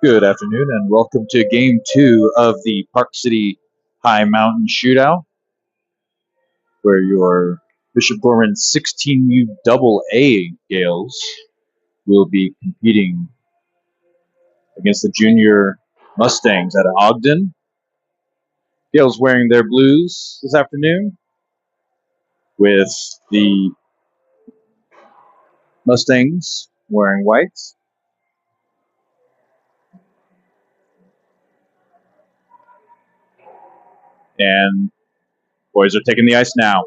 Good afternoon and welcome to Game 2 of the Park City High Mountain Shootout, where your Bishop Gorman 16UAA Gales will be competing against the junior Mustangs out of Ogden. Gales wearing their blues this afternoon, with the Mustangs wearing whites. And boys are taking the ice now.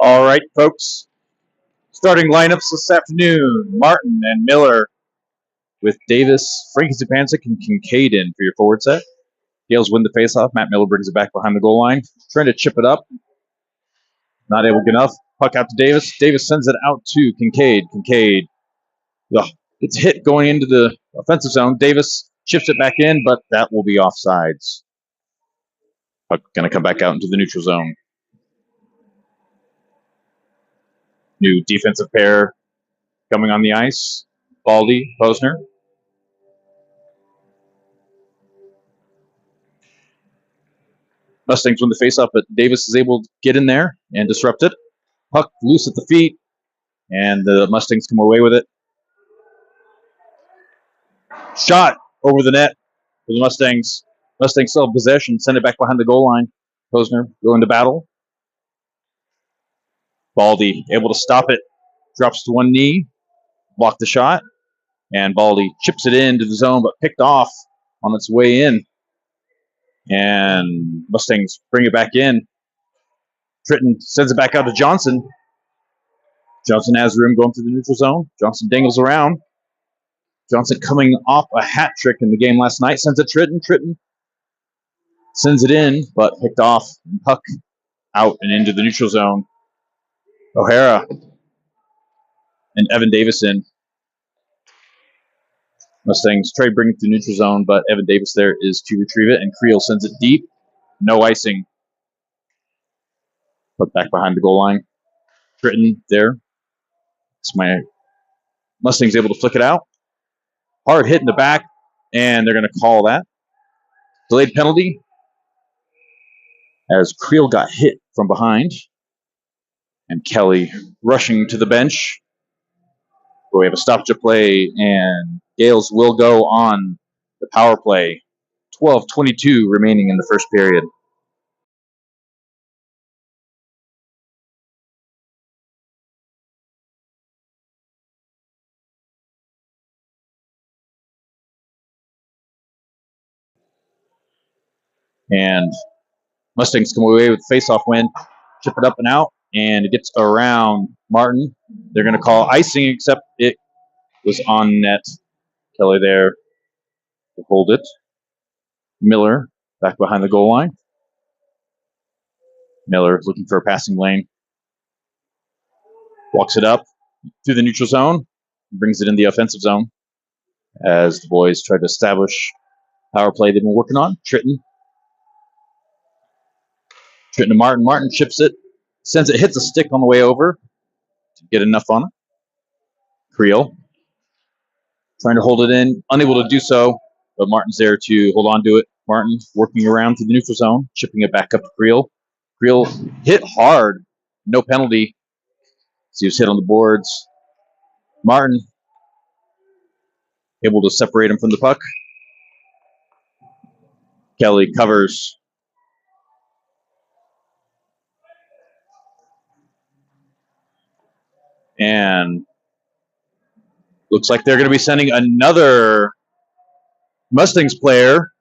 All right, folks. Starting lineups this afternoon: Martin and Miller with Davis, Frankie Zupancic, and Kincaid in for your forward set. Gales win the faceoff. Matt Miller brings it back behind the goal line, trying to chip it up. Not able to get enough. Puck out to Davis. Davis sends it out to Kincaid. Kincaid, it's hit going into the offensive zone. Davis chips it back in, but that will be offsides. Puck going to come back out into the neutral zone. New defensive pair coming on the ice. Baldy, Posner. Mustangs win the faceoff, but Davis is able to get in there and disrupt it. Puck loose at the feet, and the Mustangs come away with it. Shot over the net for the Mustangs. Mustangs still have possession, send it back behind the goal line. Posner going to battle. Baldy able to stop it, drops to one knee, block the shot, and Baldy chips it into the zone, but picked off on its way in. And Mustangs bring it back in. Tritton sends it back out to Johnson. Johnson has room going through the neutral zone. Johnson dangles around. Johnson coming off a hat trick in the game last night. Sends it Tritton. Tritton sends it in, but picked off. And puck out and into the neutral zone. O'Hara and Evan Davis in. Mustangs try to bring it to neutral zone, but Evan Davis there is to retrieve it, and Creel sends it deep. No icing. Put back behind the goal line. Tritton there. It's my Mustangs able to flick it out. Hard hit in the back, and they're going to call that. Delayed penalty as Creel got hit from behind. And Kelly rushing to the bench. We have a stoppage of play, and Gales will go on the power play. 12:22 remaining in the first period. And Mustangs come away with face-off win. Chip it up and out, and it gets around Martin. They're going to call icing, except it was on net. Kelly there to hold it. Miller back behind the goal line. Miller looking for a passing lane. Walks it up through the neutral zone. Brings it in the offensive zone as the boys try to establish power play they've been working on. Tritton to Martin. Martin chips it. Sends it, hits a stick on the way over to get enough on it. Creel trying to hold it in. Unable to do so, but Martin's there to hold on to it. Martin working around to the neutral zone, chipping it back up to Creel. Creel hit hard. No penalty. So he was hit on the boards. Martin able to separate him from the puck. Kelly covers. And looks like they're going to be sending another Mustangs player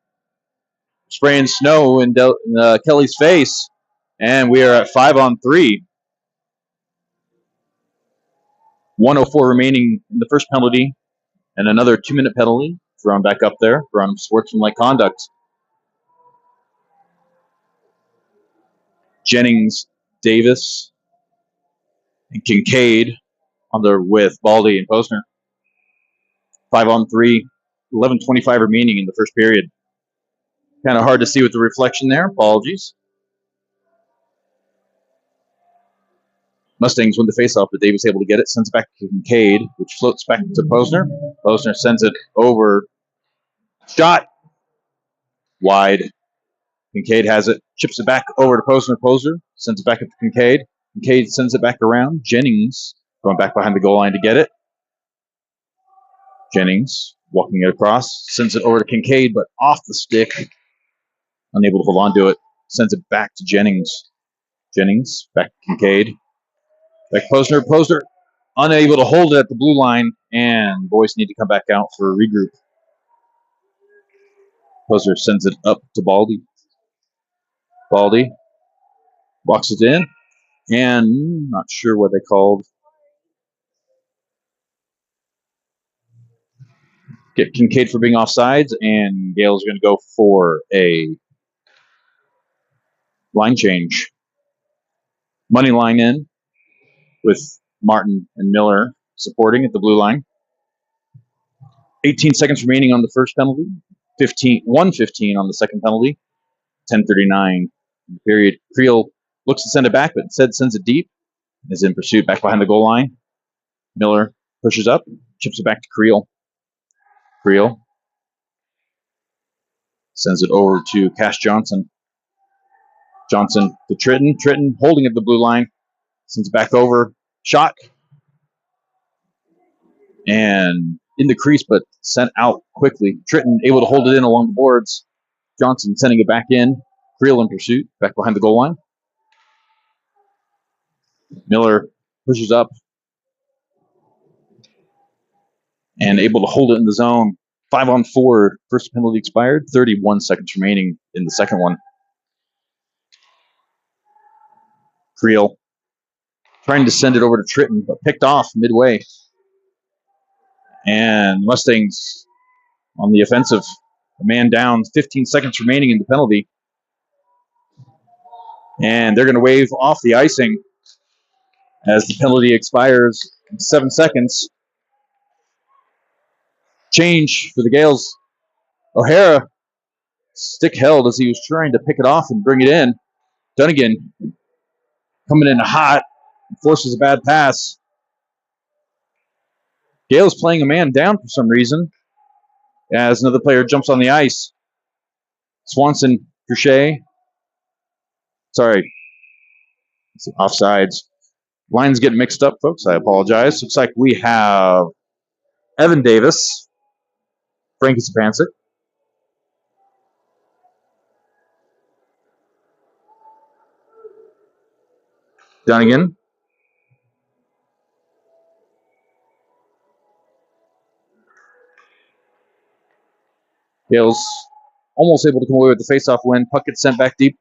spraying snow in Kelly's face. And we are at 5-on-3. 1:04 remaining in the first penalty. And another 2-minute penalty thrown back up there for unsportsmanlike conduct. Jennings, Davis, and Kincaid on there with Baldy and Posner. 5-on-3, 11:25 remaining in the first period. Kind of hard to see with the reflection there. Apologies. Mustangs win the faceoff, but Davis able to get it. Sends it back to Kincaid, which floats back to Posner. Posner sends it over. Shot. Wide. Kincaid has it. Chips it back over to Posner. Posner sends it back up to Kincaid. Kincaid sends it back around. Jennings going back behind the goal line to get it. Jennings walking it across. Sends it over to Kincaid, but off the stick. Unable to hold on to it. Sends it back to Jennings. Jennings back to Kincaid. Back Posner. Posner unable to hold it at the blue line, and boys need to come back out for a regroup. Posner sends it up to Baldy. Baldy walks it in. And not sure what they called. Get Kincaid for being offsides, and Gale's going to go for a line change. Money line in with Martin and Miller supporting at the blue line. 18 seconds remaining on the first penalty. 1:15 on the second penalty. 10:39 in the period. Creel looks to send it back, but instead sends it deep. Is in pursuit back behind the goal line. Miller pushes up, chips it back to Creel. Creel sends it over to Cash Johnson. Johnson to Tritton. Tritton holding at the blue line. Sends it back over. Shot. And in the crease, but sent out quickly. Tritton able to hold it in along the boards. Johnson sending it back in. Creel in pursuit, back behind the goal line. Miller pushes up and able to hold it in the zone. 5-on-4. First penalty expired. 31 seconds remaining in the second one. Creel trying to send it over to Tritton, but picked off midway. And Mustangs on the offensive. A man down, 15 seconds remaining in the penalty. And they're going to wave off the icing as the penalty expires in 7 seconds. Change for the Gales. O'Hara, stick held as he was trying to pick it off and bring it in. Dunnigan coming in hot, forces a bad pass. Gale's playing a man down for some reason as another player jumps on the ice. Swanson, Crochet. Sorry, it's offsides. Lines get mixed up, folks. I apologize. Looks like we have Evan Davis, Frankie Sapancic, Dunnigan, Gales almost able to come away with the faceoff win. Puck gets sent back deep.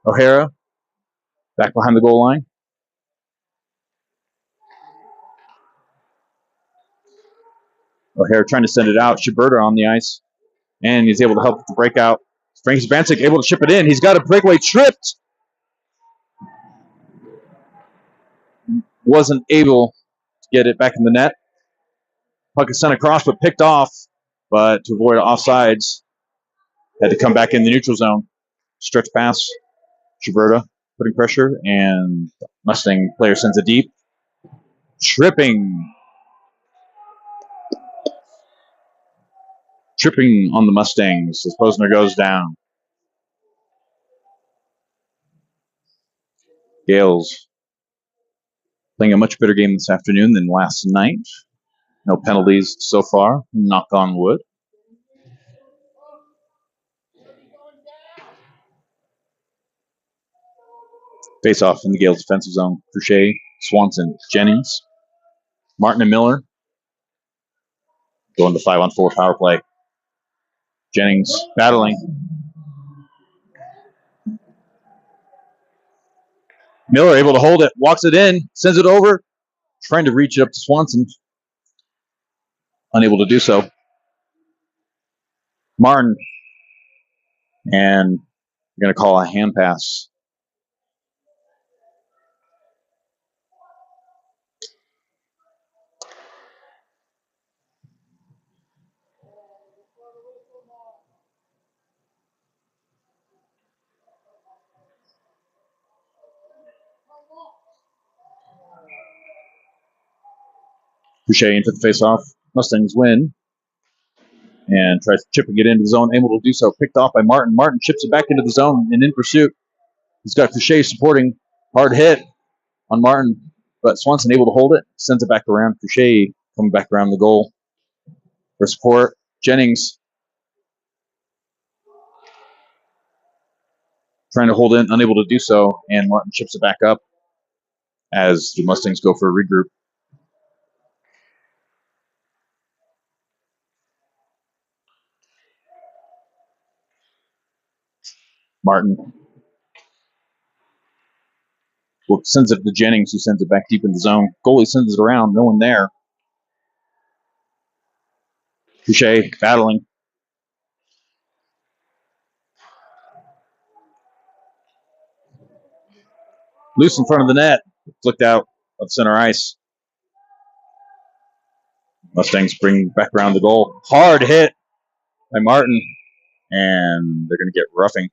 O'Hara back behind the goal line. O'Hara trying to send it out. Schiberta on the ice. And he's able to help with the breakout. Frankie Sapancic able to chip it in. He's got a breakaway tripped. Wasn't able to get it back in the net. Puck is sent across but picked off. But to avoid offsides, had to come back in the neutral zone. Stretch pass. Schiberta putting pressure, and Mustang player sends it deep. Tripping on the Mustangs as Posner goes down. Gales playing a much better game this afternoon than last night. No penalties so far, knock on wood. Face off in the Gales defensive zone. Crochet, Swanson, Jennings, Martin and Miller going to 5-on-4 power play. Jennings battling. Miller able to hold it, walks it in, sends it over, trying to reach it up to Swanson. Unable to do so. Martin, and you're going to call a hand pass. Boucher into the face-off. Mustangs win. And tries chipping it into the zone. Able to do so. Picked off by Martin. Martin chips it back into the zone and in pursuit. He's got Boucher supporting. Hard hit on Martin. But Swanson able to hold it. Sends it back around. Boucher coming back around the goal for support. Jennings trying to hold in. Unable to do so. And Martin chips it back up as the Mustangs go for a regroup. Martin Well, sends it to Jennings, who sends it back deep in the zone. Goalie sends it around. No one there. Boucher battling. Loose in front of the net. Flicked out of center ice. Mustangs bring back around the goal. Hard hit by Martin. And they're going to get roughing.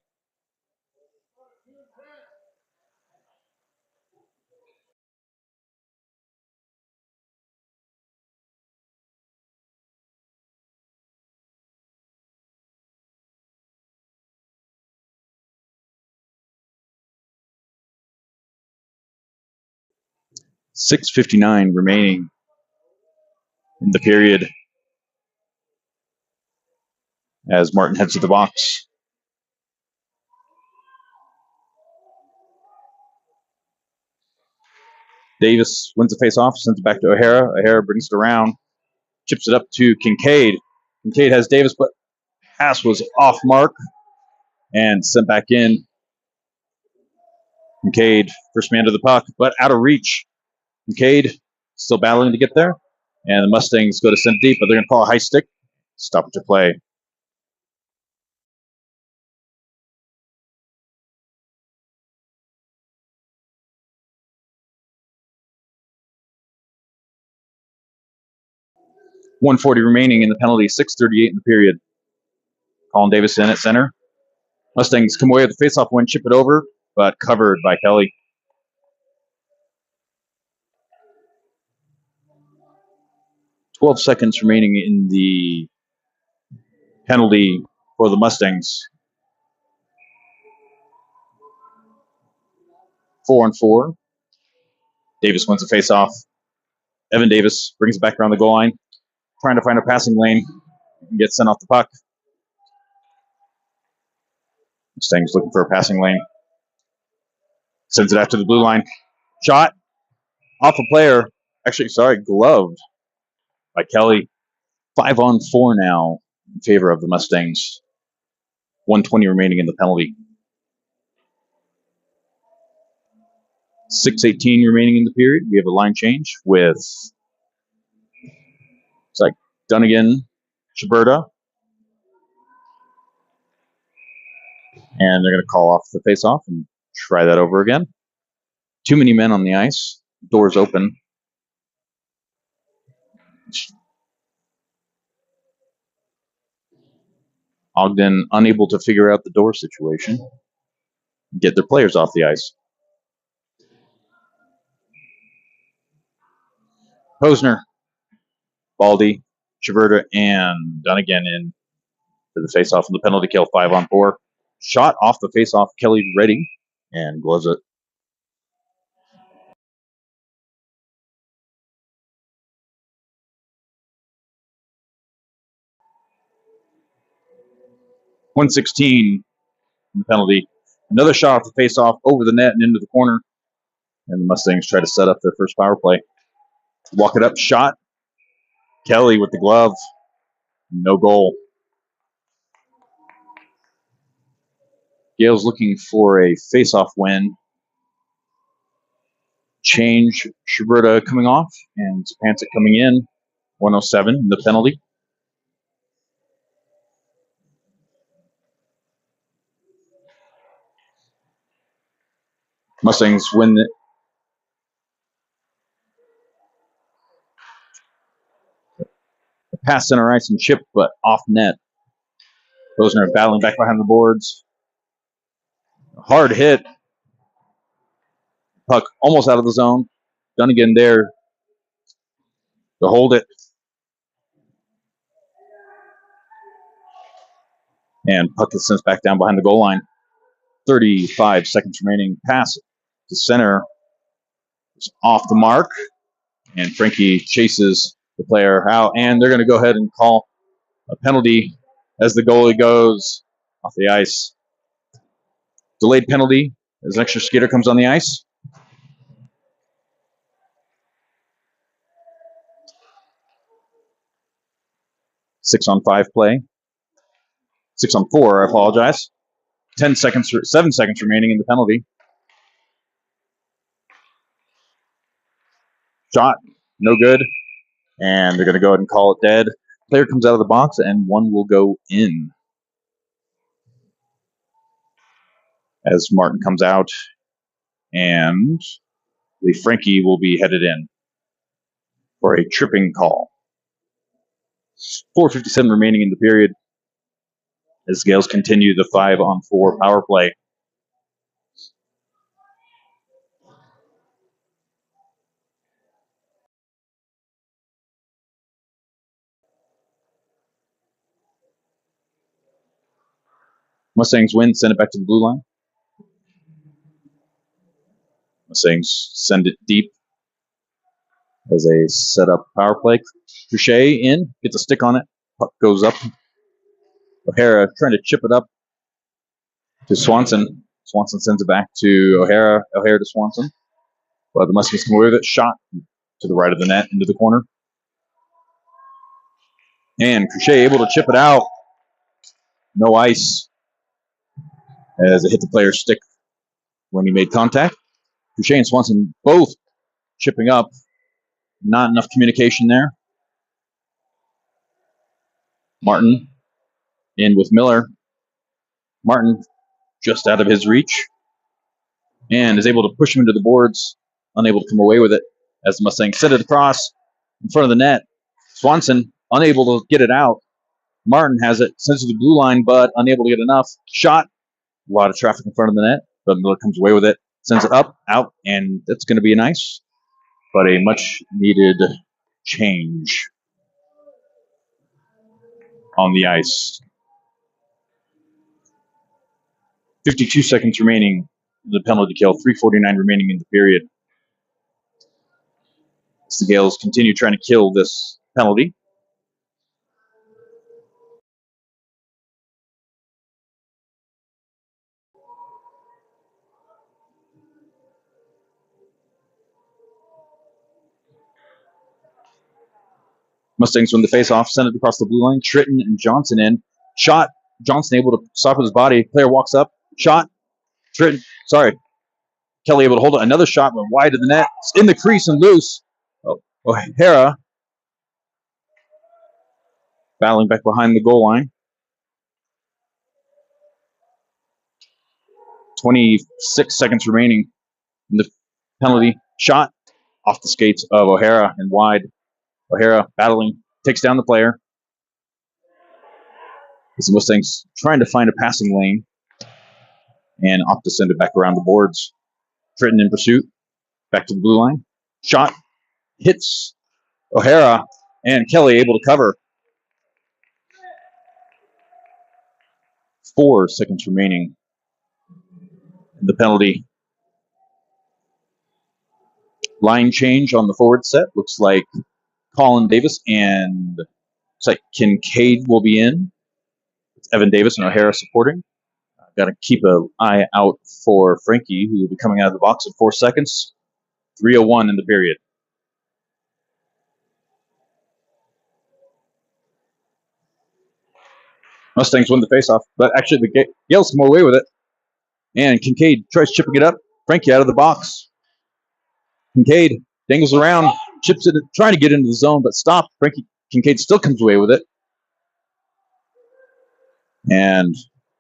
.6:59 remaining in the period as Martin heads to the box. Davis wins the face-off, sends it back to O'Hara. O'Hara brings it around, chips it up to Kincaid. Kincaid has Davis, but pass was off mark and sent back in. Kincaid, first man to the puck, but out of reach. Kincaid still battling to get there. And the Mustangs go to center deep, but they're going to call a high stick. Stop it to play. .140 remaining in the penalty, 6:38 in the period. Colin Davis in at center. Mustangs come away with the faceoff win, chip it over, but covered by Kelly. 12 seconds remaining in the penalty for the Mustangs. 4-on-4. Davis wins the faceoff. Evan Davis brings it back around the goal line, trying to find a passing lane and get sent off the puck. Mustangs looking for a passing lane. Sends it after the blue line. Shot off a player. Actually, sorry, gloved by Kelly. 5-on-4 now in favor of the Mustangs. 1:20 remaining in the penalty. 6:18 remaining in the period. We have a line change with Dunnigan, Shiberta. And they're going to call off the face-off and try that over again. Too many men on the ice. Doors open. Ogden unable to figure out the door situation. Get their players off the ice. Posner, Baldy, Shiberta, and Dunnigan in for the face-off and the penalty kill. 5-on-4. Shot off the face-off. Kelly ready and gloves it. .116 in the penalty. Another shot off the face-off over the net and into the corner. And the Mustangs try to set up their first power play. Walk it up, shot. Kelly with the glove. No goal. Gale's looking for a face-off win. Change, Shiberta coming off, and Sapancic coming in. 107 in the penalty. Mustangs win it. Pass center ice and chip, but off net. Posner battling back behind the boards. Hard hit. Puck almost out of the zone. Dunnigan there to hold it. And puck is sent back down behind the goal line. 35 seconds remaining. Pass to center. It's off the mark. And Frankie chases the player out. And they're going to go ahead and call a penalty as the goalie goes off the ice. Delayed penalty as an extra skater comes on the ice. Six-on-5 play. 6-on-4, I apologize. 7 seconds remaining in the penalty. Shot, no good. And they're going to go ahead and call it dead. Player comes out of the box, and one will go in. As Martin comes out, and the Frankie will be headed in for a tripping call. 4:57 remaining in the period as Gales continue the 5-on-4 power play. Mustangs win, send it back to the blue line. Mustangs send it deep as a set-up power play. Crochet in, gets a stick on it, puck goes up. O'Hara trying to chip it up to Swanson. Swanson sends it back to O'Hara. O'Hara to Swanson. But the Mustangs come away with it. Shot to the right of the net into the corner. And Crochet able to chip it out. No ice as it hit the player's stick when he made contact. Crochet and Swanson both chipping up. Not enough communication there. Martin in with Miller. Martin just out of his reach and is able to push him into the boards, unable to come away with it as the Mustangs send it across in front of the net. Swanson unable to get it out. Martin has it, sends it to the blue line, but unable to get enough. Shot, a lot of traffic in front of the net, but Miller comes away with it, sends it up, out, and that's going to be a nice, but a much-needed change on the ice. 52 seconds remaining in the penalty kill, 3:49 remaining in the period. As the Gales continue trying to kill this penalty. Mustangs win the face-off, send it across the blue line. Tritton and Johnson in. Shot. Johnson able to stop with his body. Player walks up. Shot. Tritton. Sorry. Kelly able to hold it. Another shot went wide of the net. It's in the crease and loose. O'Hara battling back behind the goal line. 26 seconds remaining in the penalty. Shot off the skates of O'Hara and wide. O'Hara battling, takes down the player. As the Mustangs trying to find a passing lane and opt to send it back around the boards. Tritton in pursuit. Back to the blue line. Shot hits O'Hara and Kelly able to cover. 4 seconds remaining in the penalty. Line change on the forward set. Looks like Colin Davis and looks like Kincaid will be in. It's Evan Davis and O'Hara supporting. Got to keep an eye out for Frankie, who will be coming out of the box in 4 seconds. 3:01 in the period. Mustangs win the faceoff, but actually the Gales come away with it. And Kincaid tries chipping it up. Frankie out of the box. Kincaid dangles around, chips it, trying to get into the zone, but stopped. Kincaid still comes away with it. And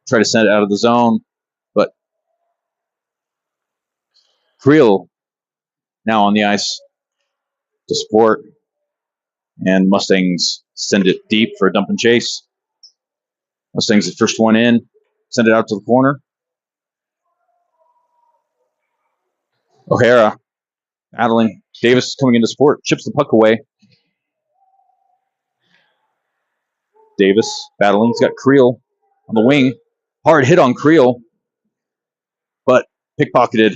try to send it out of the zone, but Creel now on the ice to support. And Mustangs send it deep for a dump and chase. Mustangs the first one in, send it out to the corner. O'Hara battling. Davis coming into support, chips the puck away. Davis battling. He's got Creel on the wing. Hard hit on Creel, but pickpocketed.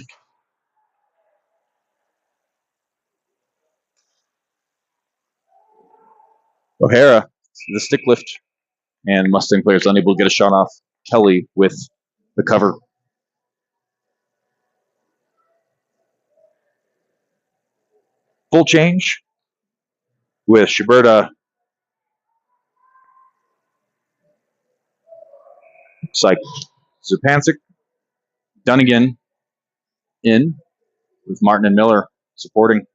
O'Hara, the stick lift, and Mustang players unable to get a shot off. Kelly with the cover. Full change with Shiberta. Looks like Zupancic, Dunnigan in with Martin and Miller supporting.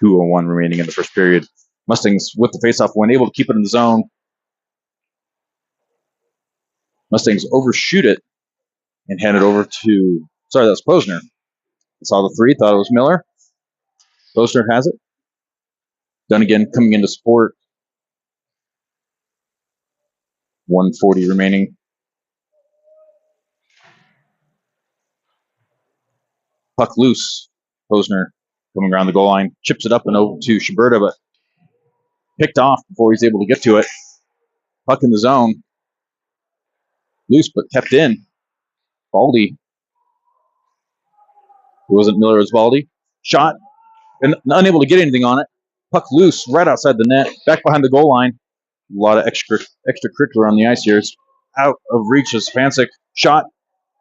2:01 remaining in the first period. Mustangs with the faceoff win, able to keep it in the zone. Mustangs overshoot it and hand it over to, sorry, that was Posner. Saw the three, thought it was Miller. Posner has it. Dunnigan coming into support. 1:40 remaining. Puck loose. Posner coming around the goal line, chips it up and over to Schiberta, but picked off before he's able to get to it. Puck in the zone. Loose, but kept in. Baldy. It wasn't Miller, it was Baldy. Shot, and unable to get anything on it. Puck loose, right outside the net, back behind the goal line. A lot of extracurricular on the ice here. It's out of reach of Stefanczyk. Shot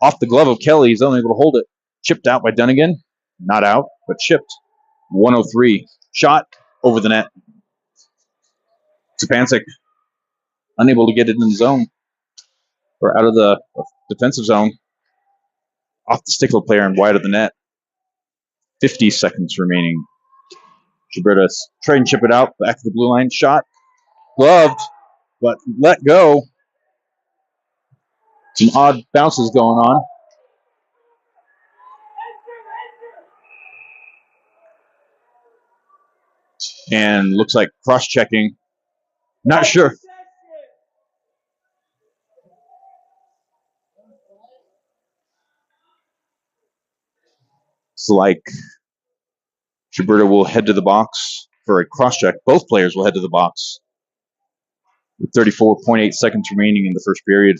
off the glove of Kelly. He's only able to hold it. Chipped out by Dunnigan. Not out, but chipped. 1:03. Shot over the net. Stefanczyk unable to get it in the zone or out of the defensive zone. Off the stick of a player and wide of the net. 50 seconds remaining. Schiberta try and chip it out. Back to the blue line. Shot. Gloved, but let go. Some odd bounces going on. And looks like cross-checking. Not sure. It's like Schiberta will head to the box for a cross-check. Both players will head to the box with 34.8 seconds remaining in the first period.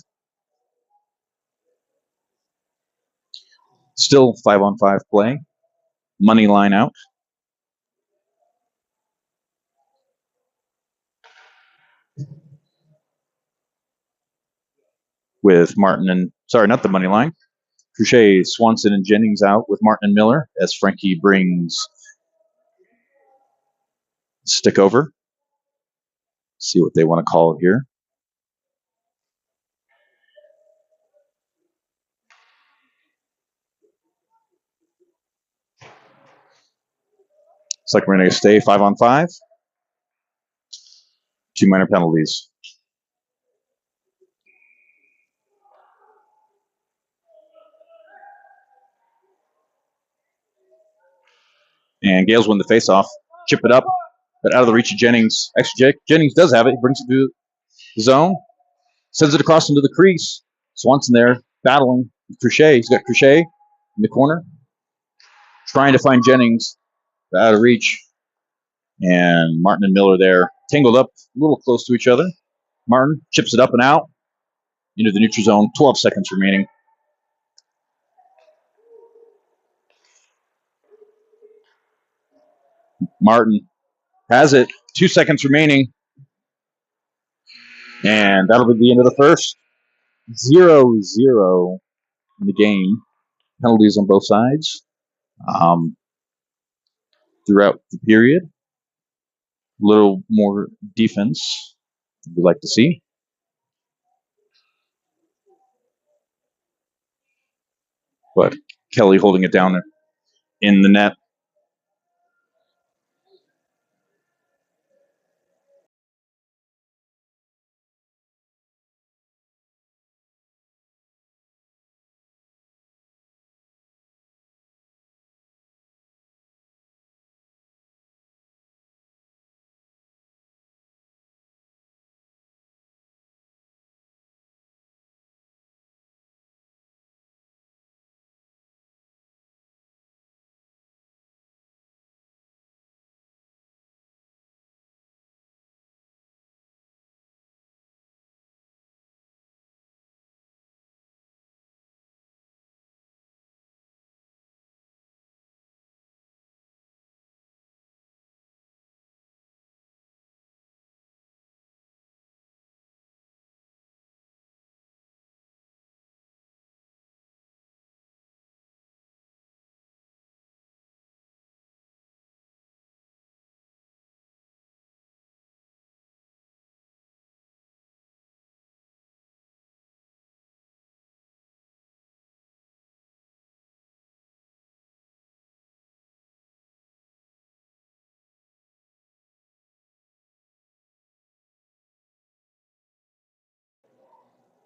Still 5-on-5 play. Money line out. With Martin and, sorry, not the money line. Crochet, Swanson, and Jennings out with Martin and Miller as Frankie brings stick over. See what they want to call it here. Looks like we're going to stay 5-on-5. 2 minor penalties. And Gales win the faceoff. Chip it up, but out of the reach of Jennings. Actually, Jennings does have it. He brings it to the zone. Sends it across into the crease. Swanson there battling with Crochet. He's got Crochet in the corner. Trying to find Jennings, but out of reach. And Martin and Miller there tangled up a little close to each other. Martin chips it up and out into the neutral zone. 12 seconds remaining. Martin has it. 2 seconds remaining. And that'll be the end of the first. 0-0 in the game. Penalties on both sides throughout the period. A little more defense we'd like to see. But Kelly holding it down in the net.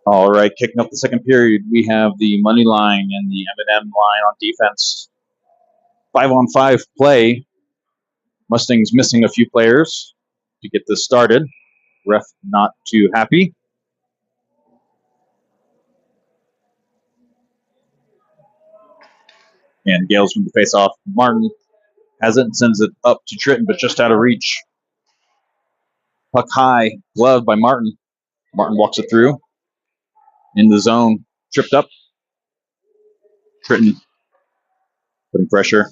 All right, kicking up the second period, we have the money line and the M&M line on defense. 5-on-5 play. Mustangs missing a few players to get this started. Ref not too happy. And Gales with the face off. Martin has it and sends it up to Tritton, but just out of reach. Puck high, gloved by Martin. Martin walks it through. In the zone, tripped up. Tritton putting pressure.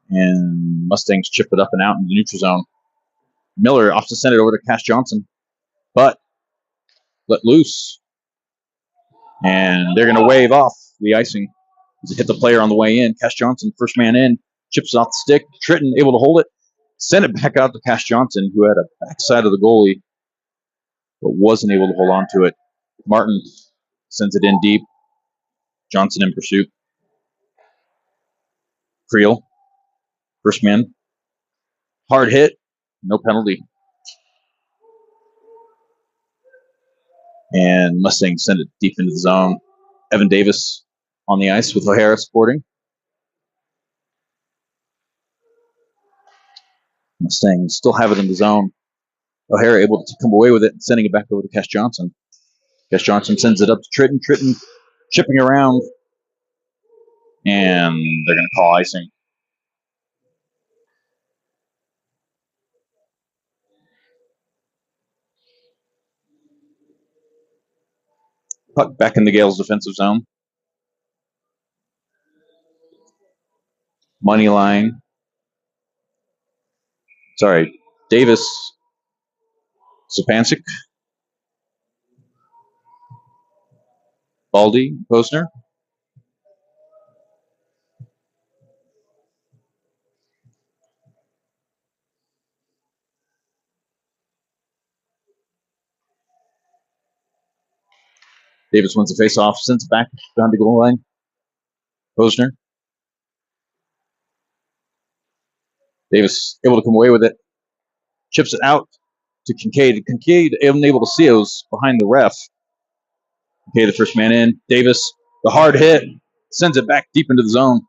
And Mustangs chip it up and out in the neutral zone. Miller off to send it over to Cash Johnson, but let loose. And they're going to wave off the icing as it hit the player on the way in. Cash Johnson, first man in, chips it off the stick. Tritton able to hold it, send it back out to Cash Johnson, who had a backside of the goalie, but wasn't able to hold on to it. Martin sends it in deep. Johnson in pursuit. Creel, first man. Hard hit, no penalty. And Mustangs send it deep into the zone. Evan Davis on the ice with O'Hara supporting. Mustangs still have it in the zone. O'Hara able to come away with it and sending it back over to Cash Johnson. Cash Johnson sends it up to Tritton. Tritton chipping around. And they're going to call icing. Puck back in the Gales' defensive zone. Money line. Sorry, Davis. Sapancic. Baldy. Posner. Davis wins the face-off, sends it back behind the goal line. Posner. Davis able to come away with it. Chips it out to Kincaid. Kincaid unable to see it, was behind the ref. Kincaid, the first man in. Davis, the hard hit, sends it back deep into the zone.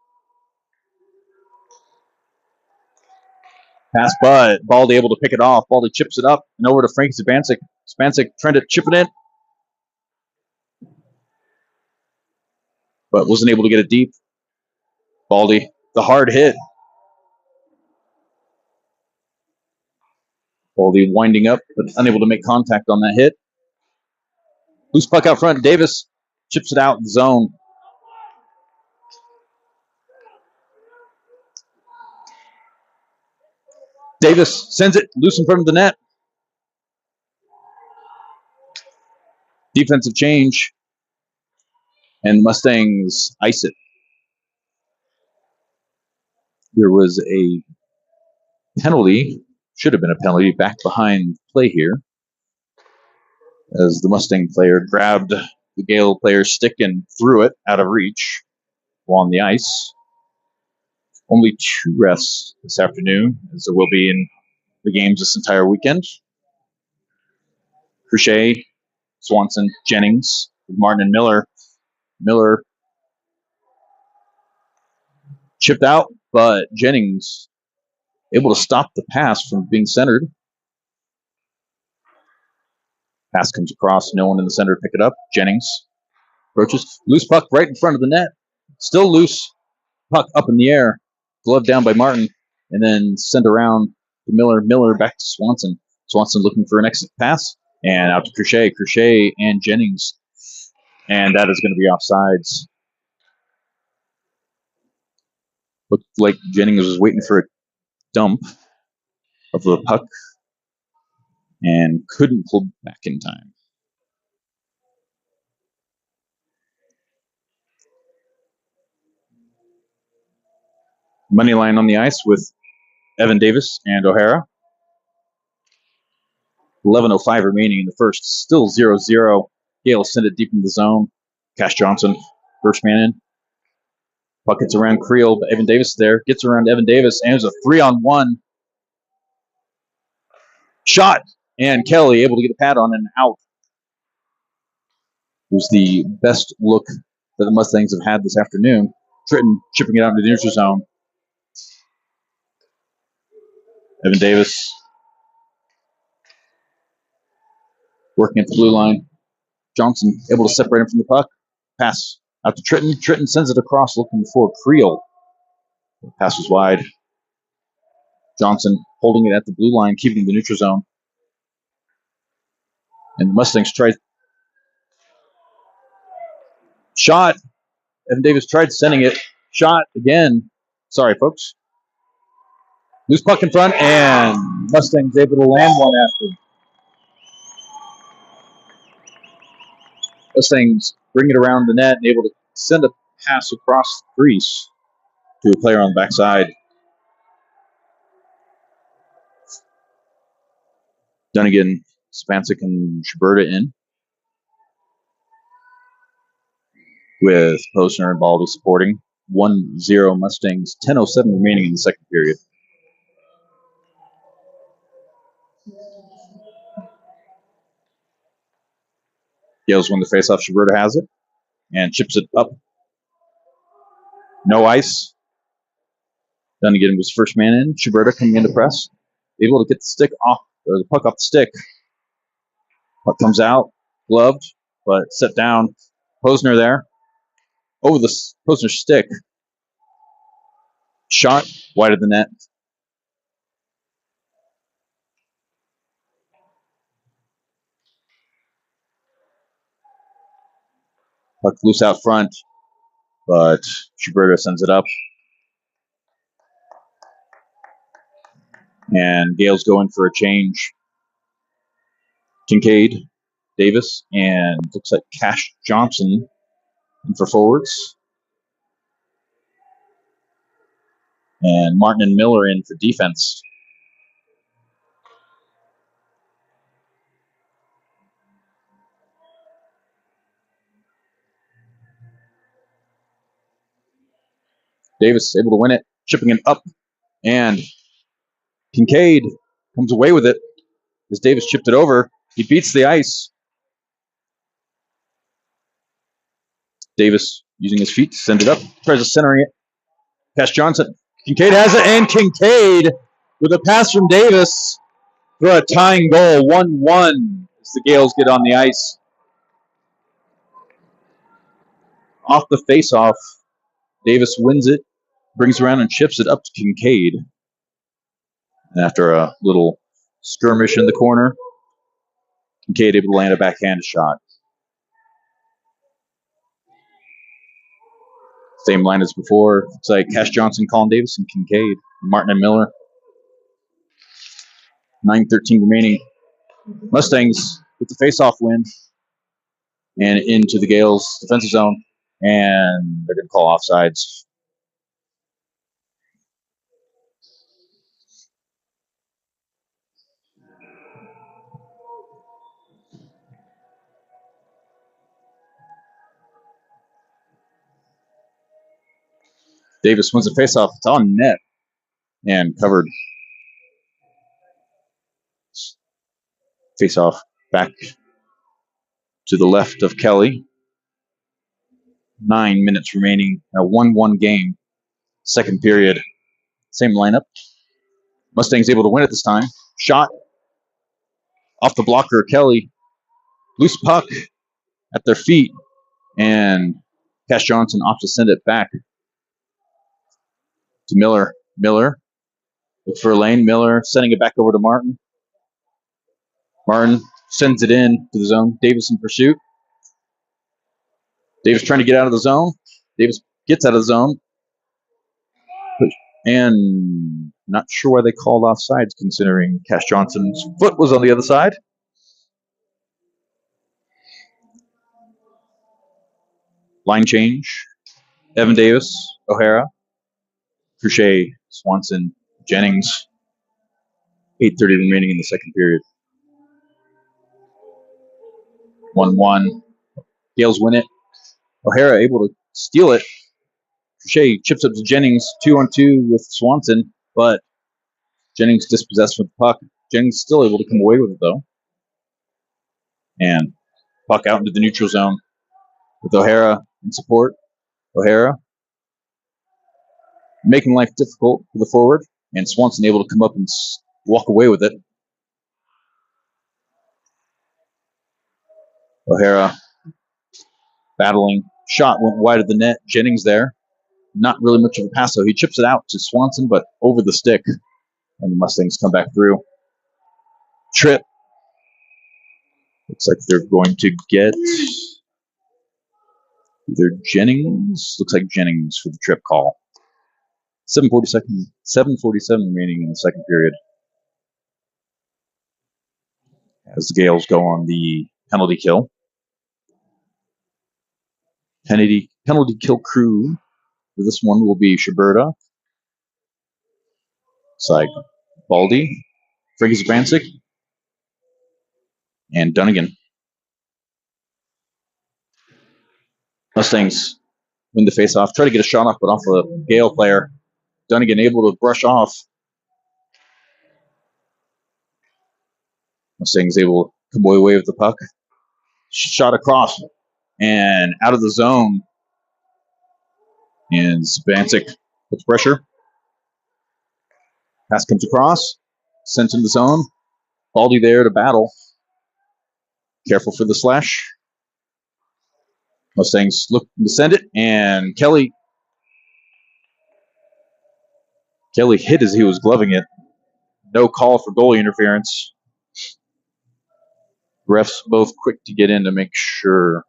Pass by Baldy able to pick it off. Baldy chips it up and over to Frank Sapancic. Sapancic trying to chip it in, but wasn't able to get it deep. Baldy, the hard hit. Baldy winding up, but unable to make contact on that hit. Loose puck out front. Davis chips it out in the zone. Davis sends it loose in front of the net. Defensive change. And Mustangs ice it. There was a penalty, should have been a penalty, back behind play here, as the Mustang player grabbed the Gale player's stick and threw it out of reach on the ice. Only 2 refs this afternoon, as there will be in the games this entire weekend. Crochet, Swanson, Jennings, Martin, and Miller. Miller chipped out, but Jennings able to stop the pass from being centered. Pass comes across, no one in the center to pick it up. Jennings approaches, loose puck right in front of the net. Still loose, puck up in the air, gloved down by Martin, and then sent around to Miller. Miller back to Swanson. Swanson looking for an exit pass, and out to Crochet. Crochet and Jennings, and that is going to be offsides. Looked like Jennings was waiting for a dump of the puck and couldn't pull back in time. Money line on the ice with Evan Davis and O'Hara. 11:05 remaining in the first. Still 0-0. Gale sent it deep in the zone. Cash Johnson, first man in. Puck gets around Creel, but Evan Davis there. Gets around Evan Davis, and there's a 3-on-1 shot. And Kelly able to get a pad on and out. It was the best look that the Mustangs have had this afternoon. Tritton chipping it out into the neutral zone. Evan Davis working at the blue line. Johnson able to separate him from the puck. Pass out to Tritton. Tritton sends it across looking for Creel. The pass was wide. Johnson holding it at the blue line, keeping the neutral zone. And the Mustangs tried. Shot. Evan Davis tried sending it. Shot again. Sorry, folks. Loose puck in front, and Mustangs able to land one after. Mustangs bring it around the net and able to send a pass across the crease to a player on the backside. Dunnigan, Spancic, and Schuberta in, with Posner and Baldy supporting. 1-0 Mustangs, 10:07 remaining in the second period. Gales win the faceoff. Schuberta has it and chips it up. No ice. Dunnigan was first man in. Schuberta coming into press, able to get the stick off, or the puck off the stick. Puck comes out, gloved, but set down. Posner there, over the Posner stick. Shot wide of the net. Puck loose out front, but Schuberta sends it up. And Gales going for a change. Kincaid, Davis, and looks like Cash Johnson in for forwards. And Martin and Miller in for defense. Davis able to win it, chipping it up, and Kincaid comes away with it as Davis chipped it over. He beats the ice. Davis using his feet to send it up, tries to centering it. Cash Johnson. Kincaid has it, and Kincaid with a pass from Davis for a tying goal, 1-1 as the Gales get on the ice. Off the face-off, Davis wins it, brings around and chips it up to Kincaid. And after a little skirmish in the corner, Kincaid able to land a backhand shot. Same line as before. It's like Cash Johnson, Colin Davis, and Kincaid, Martin and Miller. 9:13 remaining. Mustangs with the face-off win and into the Gales' defensive zone, and they're going to call offsides. Davis wins the face-off. It's on net and covered. Face-off back to the left of Kelly. 9 minutes remaining. A 1-1 game. Second period. Same lineup. Mustangs able to win it this time. Shot off the blocker, Kelly. Loose puck at their feet. And Cash Johnson opts to send it back to Miller. Miller looks for a lane. Miller sending it back over to Martin. Martin sends it in to the zone. Davis in pursuit. Davis trying to get out of the zone. Davis gets out of the zone. And not sure why they called offsides, considering Cash Johnson's foot was on the other side. Line change. Evan Davis, O'Hara, Crochet, Swanson, Jennings. 8:30 remaining in the second period. 1-1. Gales win it. O'Hara able to steal it. Crochet chips up to Jennings, 2-on-2 with Swanson, but Jennings dispossessed with the puck. Jennings still able to come away with it, though. And puck out into the neutral zone. with O'Hara in support. O'Hara making life difficult for the forward, and Swanson able to come up and walk away with it. O'Hara battling. Shot went wide of the net. Jennings there. Not really much of a pass, though. He chips it out to Swanson, but over the stick. And the Mustangs come back through. Trip. Looks like they're going to get either Jennings. Looks like Jennings for the trip call. 7:47 remaining in the second period. As the Gales go on the penalty kill. Penalty kill crew for this one will be Schuberta. It's like Baldy, Frankie Zabrancic, and Dunnigan. Mustangs win the face-off. Try to get a shot off, but off a Gale player. Dunnigan able to brush off. Mustangs able to come away with the puck. Shot across and out of the zone. And Zabrancic puts pressure. Pass comes across. Sent in the zone. Baldy there to battle. Careful for the slash. Mustangs look to send it, and Kelly hit as he was gloving it. No call for goalie interference. Refs both quick to get in to make sure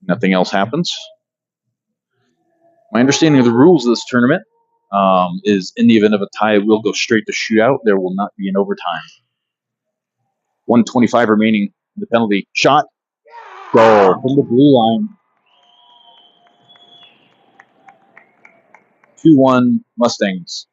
nothing else happens. My understanding of the rules of this tournament is in the event of a tie, we'll go straight to shootout. There will not be an overtime. 1:25 remaining in the penalty. Shot. Goal from the blue line. 2-1 Mustangs.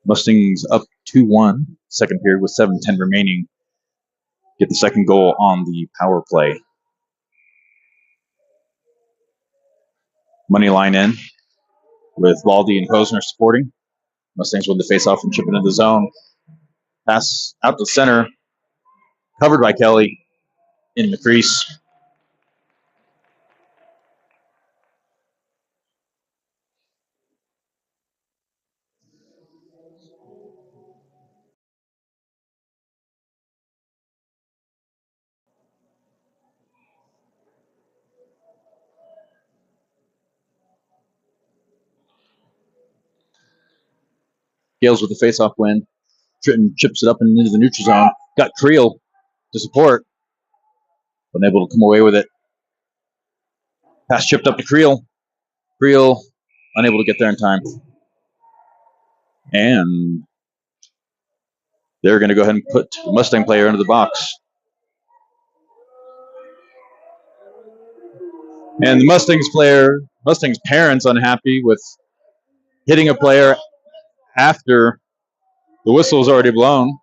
Mustangs up 2-1. Second period with 7:10 remaining. Get the second goal on the power play. Money line in with Baldy and Posner supporting. Mustangs win the faceoff and chip into the zone. Pass out to center. Covered by Kelly in the crease. Gales with the faceoff win. Tritton chips it up and into the neutral zone. Got Creel to support. Unable to come away with it. Pass chipped up to Creel. Creel unable to get there in time. And they're going to go ahead and put the Mustang player into the box. And the Mustangs parents unhappy with hitting a player after the whistle was already blown.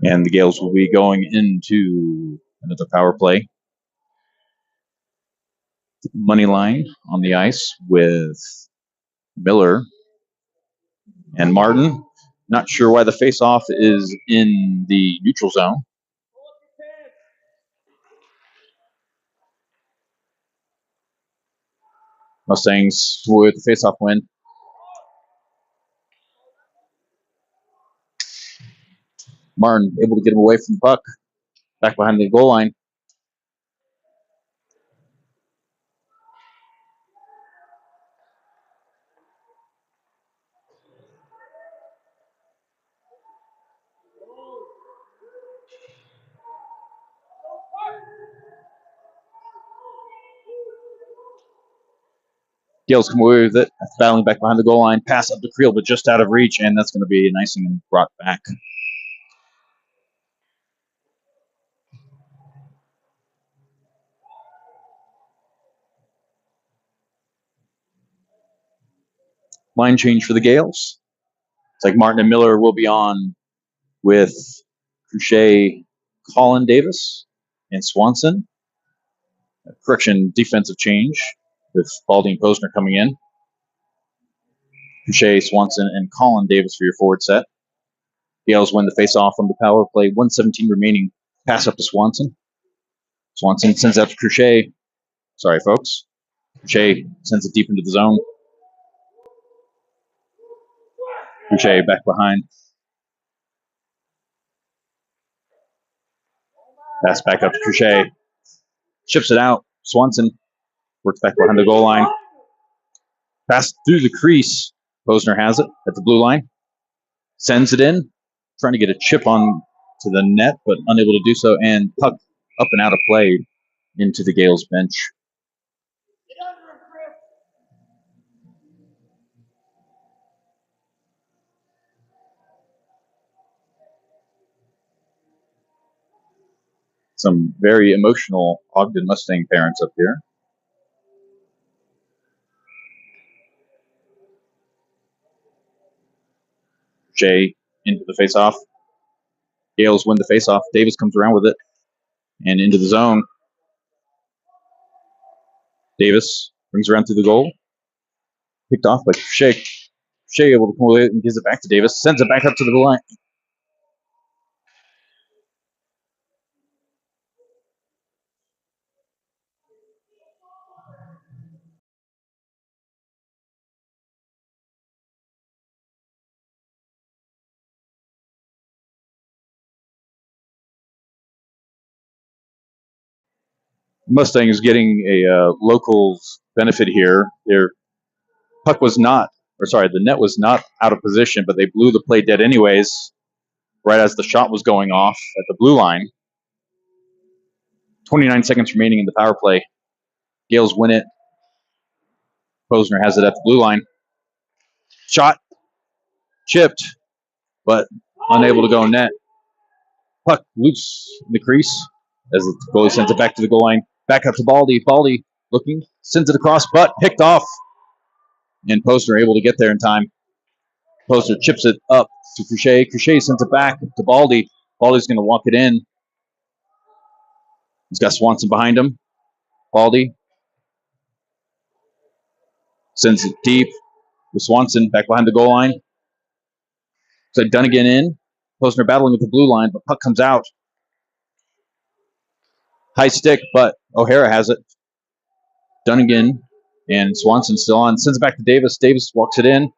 And the Gales will be going into another power play. Money line on the ice with Miller and Martin. Not sure why the face-off is in the neutral zone. Mustangs with the face-off win. Martin able to get him away from the puck. Back behind the goal line. Gales come away with it. Battling back behind the goal line. Pass up to Creel, but just out of reach, and that's going to be an icing and brought back. Line change for the Gales. It's like Martin and Miller will be on with Crochet, Colin Davis, and Swanson. Correction, defensive change with Baldy and Posner coming in. Crochet, Swanson, and Colin Davis for your forward set. Gales win the face-off on the power play. 1:17 remaining. Pass up to Swanson. Swanson sends out to Crochet. Sorry, folks. Crochet sends it deep into the zone. Crochet back behind. Pass back up to Crochet. Chips it out. Swanson works back behind the goal line. Pass through the crease. Posner has it at the blue line. Sends it in. Trying to get a chip on to the net, but unable to do so. And puck up and out of play into the Gales bench. Some very emotional Ogden Mustang parents up here. Jay into the faceoff. Gales win the faceoff. Davis comes around with it and into the zone. Davis brings around through the goal. Picked off by Shea. Shea able to pull it and gives it back to Davis. Sends it back up to the line. Mustang is getting a locals benefit here. Their puck was not, or sorry, the net was not out of position, but they blew the play dead anyways, right as the shot was going off at the blue line. 29 seconds remaining in the power play. Gales win it. Posner has it at the blue line. Shot. Chipped, but unable to go net. Puck loose in the crease as the goalie sends it back to the goal line. Back up to Baldy. Baldy looking, sends it across, but picked off. And Posner able to get there in time. Posner chips it up to Crochet. Crochet sends it back to Baldy. Baldy's going to walk it in. He's got Swanson behind him. Baldy sends it deep with Swanson back behind the goal line. So Dunnigan in. Posner battling with the blue line, but puck comes out. High stick, but O'Hara has it. Dunnigan and Swanson still on. Sends it back to Davis. Davis walks it in.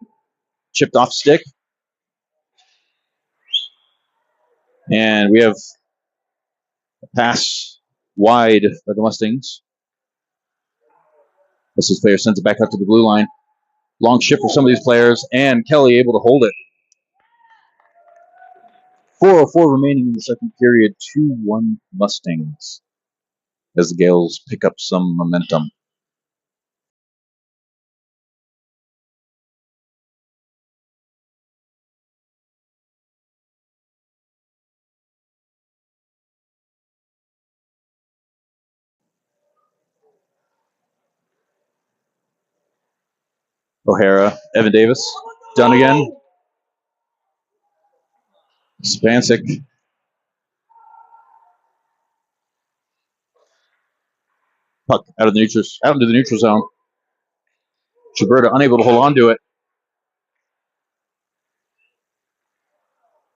Chipped off stick. And we have a pass wide by the Mustangs. This player sends it back up to the blue line. Long shift for some of these players, and Kelly able to hold it. 4:04 remaining in the second period. 2-1 Mustangs as the Gales pick up some momentum. O'Hara, Evan Davis, Dunnigan, Spancic. Puck out into the neutral zone. Schuberta unable to hold on to it.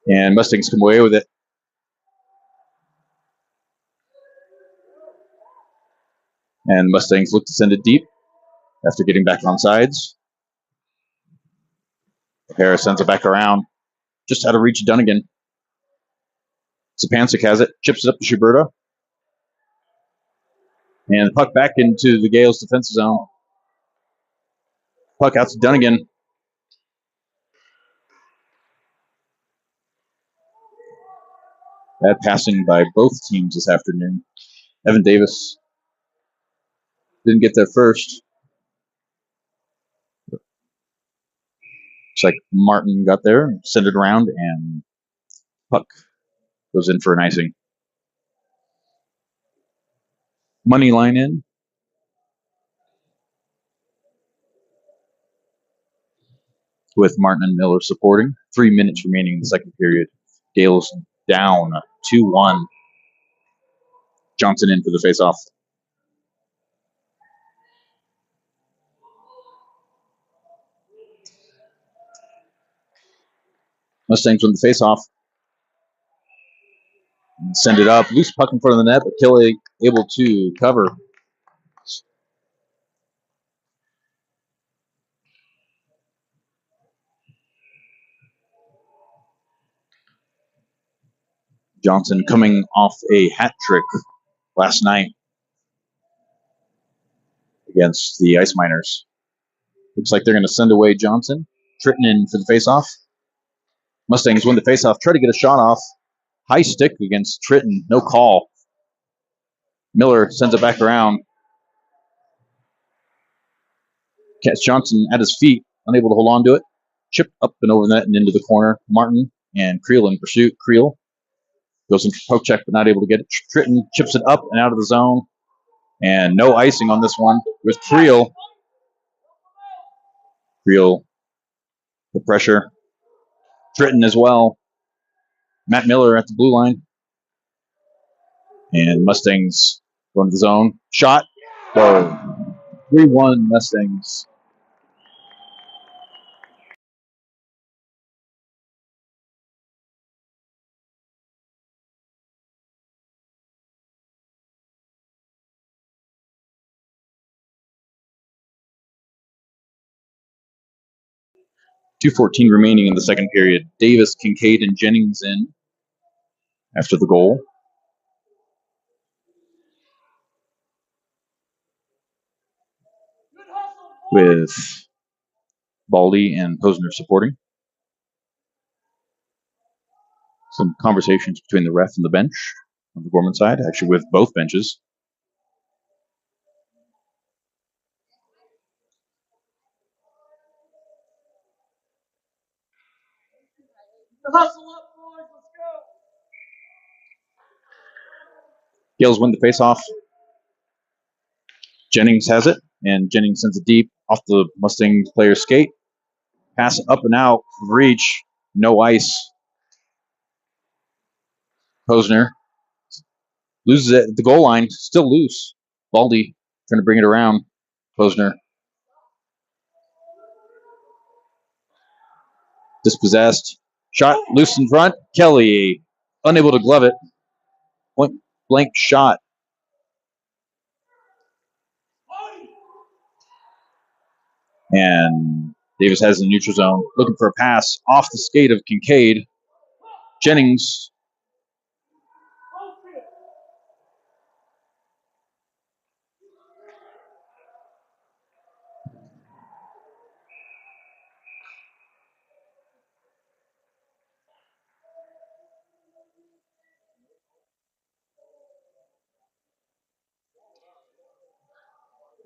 And Mustangs come away with it. And Mustangs look to send it deep after getting back on sides. O'Hara sends it back around. Just out of reach of Dunnigan. Sapancic has it. Chips it up to Schuberta. And the puck back into the Gales' defensive zone. Puck out to Dunnigan. Bad passing by both teams this afternoon. Evan Davis didn't get there first. Looks like Martin got there, sent it around, and puck goes in for an icing. Money line in. With Martin and Miller supporting. 3 minutes remaining in the second period. Gales down 2-1. Johnson in for the faceoff. Mustangs win the faceoff. Send it up. Loose puck in front of the net, but Kelly able to cover. Johnson coming off a hat trick last night against the Ice Miners. Looks like they're going to send away Johnson. Tritton in for the faceoff. Mustangs win the faceoff. Try to get a shot off. High stick against Tritton. No call. Miller sends it back around. Catch Johnson at his feet. Unable to hold on to it. Chip up and over the net and into the corner. Martin and Creel in pursuit. Creel goes in for poke check, but not able to get it. Tritton chips it up and out of the zone. And no icing on this one with Creel. Creel, the pressure. Tritton as well. Matt Miller at the blue line. And Mustangs going to the zone. Shot. Whoa. 3-1 Mustangs. .2:14 remaining in the second period. Davis, Kincaid, and Jennings in after the goal. With Baldy and Posner supporting. Some conversations between the ref and the bench on the Gorman side, actually with both benches. Gales win the faceoff. Jennings has it, and Jennings sends it deep off the Mustang player's skate. Pass up and out, reach, no ice. Posner loses it at the goal line, still loose. Baldy trying to bring it around. Posner dispossessed. Shot loose in front. Kelly unable to glove it. Point blank shot. And Davis has the neutral zone. Looking for a pass off the skate of Kincaid. Jennings.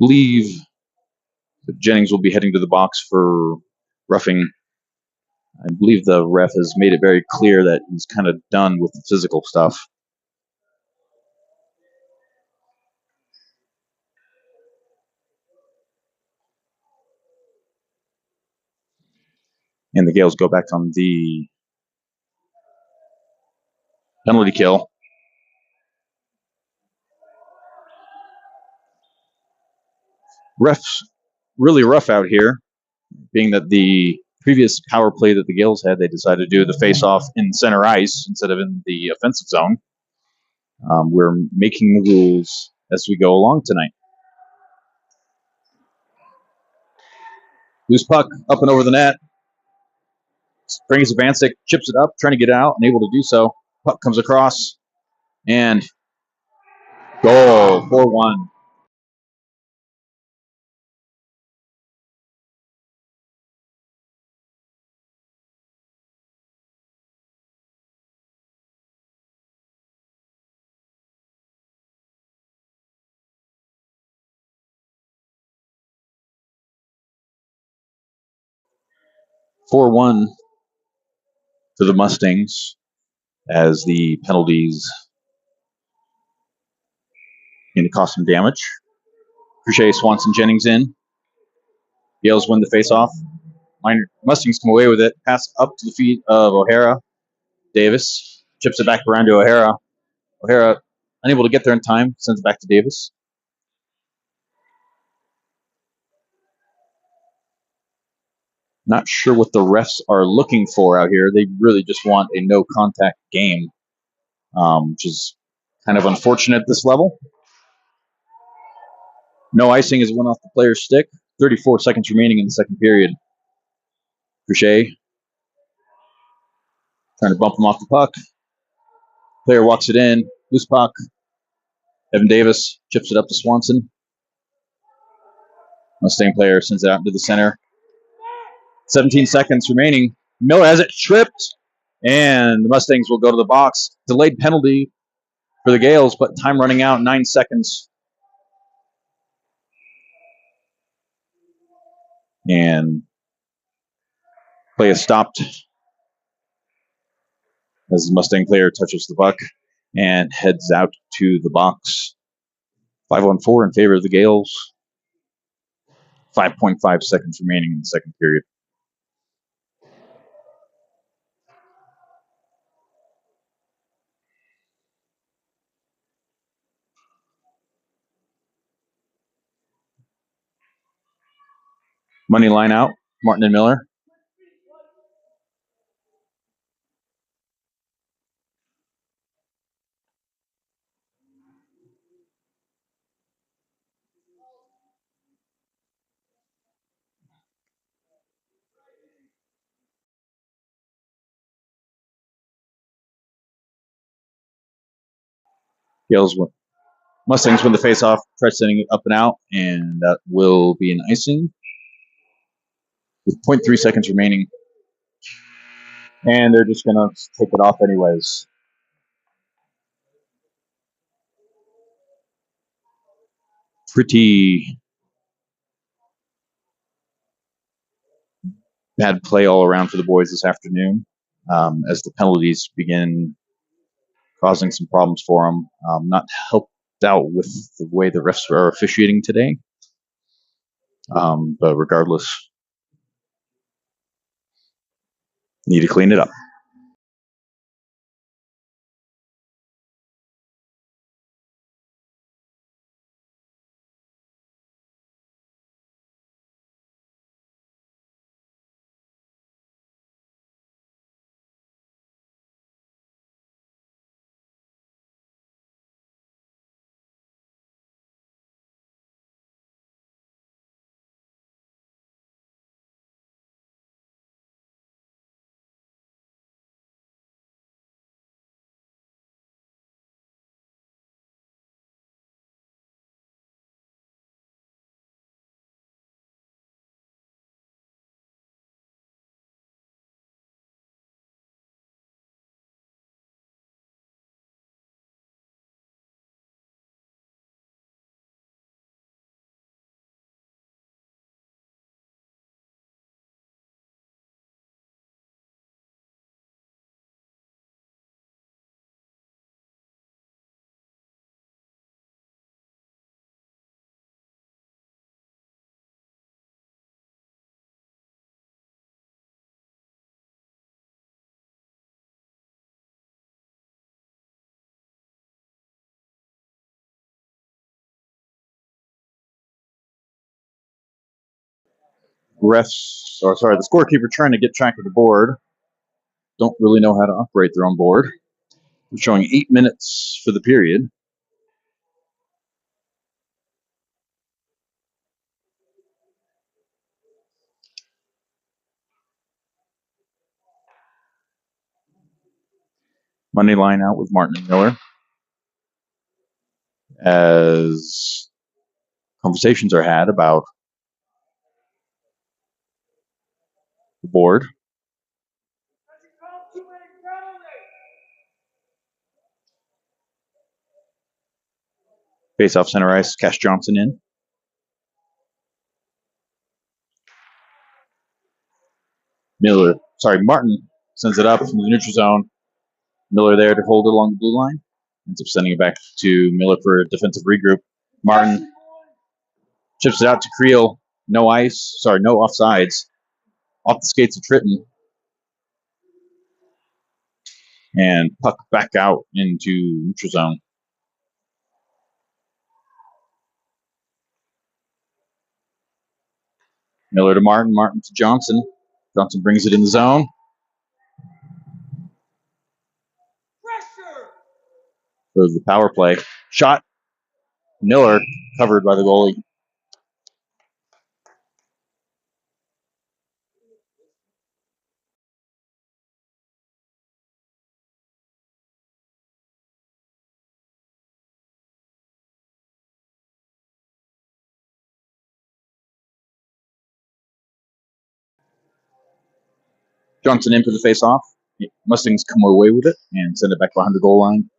Believe that Jennings will be heading to the box for roughing. I believe the ref has made it very clear that he's kind of done with the physical stuff. And the Gales go back on the penalty kill. Refs really rough out here, being that the previous power play that the Gales had, they decided to do the face-off in center ice instead of in the offensive zone. We're making the rules as we go along tonight. Loose puck up and over the net. Brings Vancic, chips it up, trying to get out, and able to do so. Puck comes across, and goal, 4-1. To the Mustangs as the penalties into cost some damage. Crochet, Swanson, Jennings in. Gales win the faceoff. Mustangs come away with it. Pass up to the feet of O'Hara. Davis chips it back around to O'Hara. O'Hara, unable to get there in time, sends it back to Davis. Not sure what the refs are looking for out here. They really just want a no-contact game, which is kind of unfortunate at this level. No icing as it went off the player's stick. 34 seconds remaining in the second period. Crochet trying to bump him off the puck. Player walks it in. Loose puck. Evan Davis chips it up to Swanson. Mustang player sends it out into the center. 17 seconds remaining. Miller has it tripped, and the Mustangs will go to the box. Delayed penalty for the Gales, but time running out, 9 seconds. And play is stopped as the Mustang player touches the puck and heads out to the box. 5-on-4 in favor of the Gales. 5.5 seconds remaining in the second period. Money line out, Martin and Miller. Gales win. Mustangs win the face-off, try sending it up and out, and that will be an icing with 0.3 seconds remaining. And they're just going to take it off anyways. Pretty bad play all around for the boys this afternoon as the penalties begin causing some problems for them. Not helped out with the way the refs are officiating today. But regardless, need to clean it up. The scorekeeper trying to get track of the board. Don't really know how to operate their own board. They're showing 8 minutes for the period. Money line out with Martin and Miller as conversations are had about the board. Face off center ice, Cash Johnson in. Martin sends it up from the neutral zone. Miller there to hold it along the blue line. Ends up sending it back to Miller for a defensive regroup. Martin chips it out to Creel. No offsides. Off the skates of Tritton. And puck back out into neutral zone. Miller to Martin, Martin to Johnson. Johnson brings it in the zone. Goes the power play. Shot. Miller covered by the goalie. Johnson in for the face-off. Mustangs come away with it and send it back behind the goal line.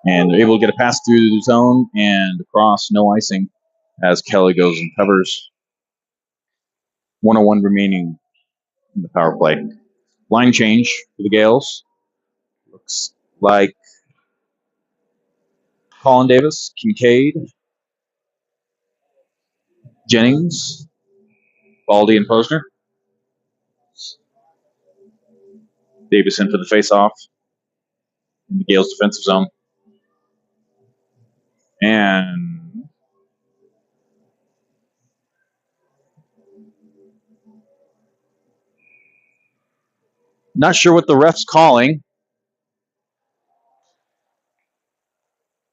And they're able to get a pass through the zone and across, no icing, as Kelly goes and covers. 1:01 remaining in the power play. Line change for the Gales. Looks like Colin Davis, Kincaid, Jennings, Baldy, and Posner. Davis in for the face-off in the Gales' defensive zone. And not sure what the ref's calling.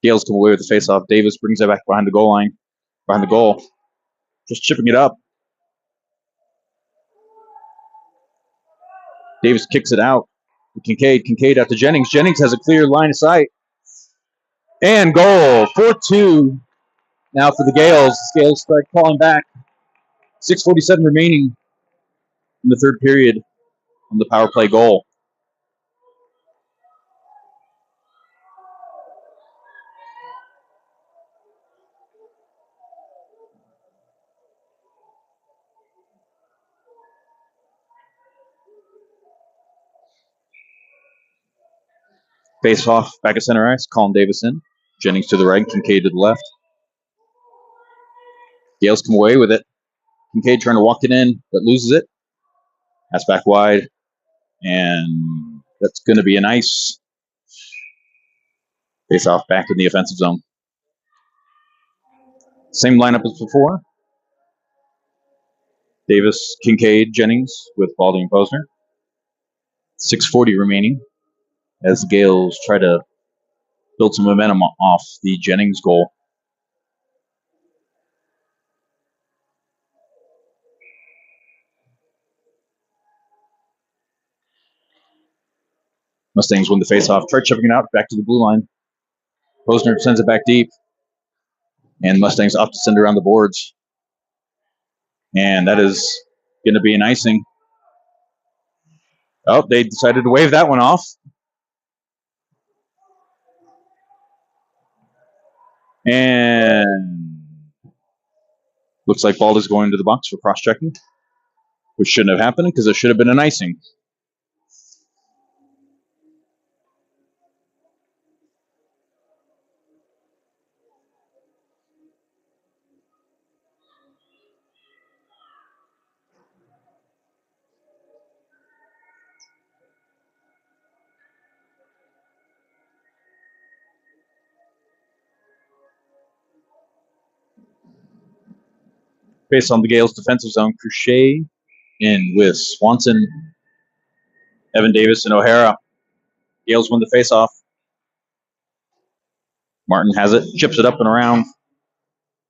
Gales come away with the face-off. Davis brings it back behind the goal line, behind the goal. Just chipping it up. Davis kicks it out. Kincaid out to Jennings. Jennings has a clear line of sight. And goal. 4-2 now for the Gales. The Gales start calling back. 6:47 remaining in the third period on the power play goal. Face off, back at center ice. Colin Davis in. Jennings to the right, Kincaid to the left. Gales come away with it. Kincaid trying to walk it in, but loses it. That's back wide. And that's going to be an ice. Face off back in the offensive zone. Same lineup as before. Davis, Kincaid, Jennings with Baldy and Posner. 6:40 remaining as the Gales try to build some momentum off the Jennings goal. Mustangs win the faceoff. Try chipping it out back to the blue line. Posner sends it back deep. And Mustangs opt to send it around the boards. And that is going to be an icing. Oh, they decided to wave that one off. And looks like Baldy's going to the box for cross-checking, which shouldn't have happened because it should have been an icing. Based on the Gales' defensive zone, Crochet in with Swanson, Evan Davis, and O'Hara. Gales win the faceoff. Martin has it, chips it up and around.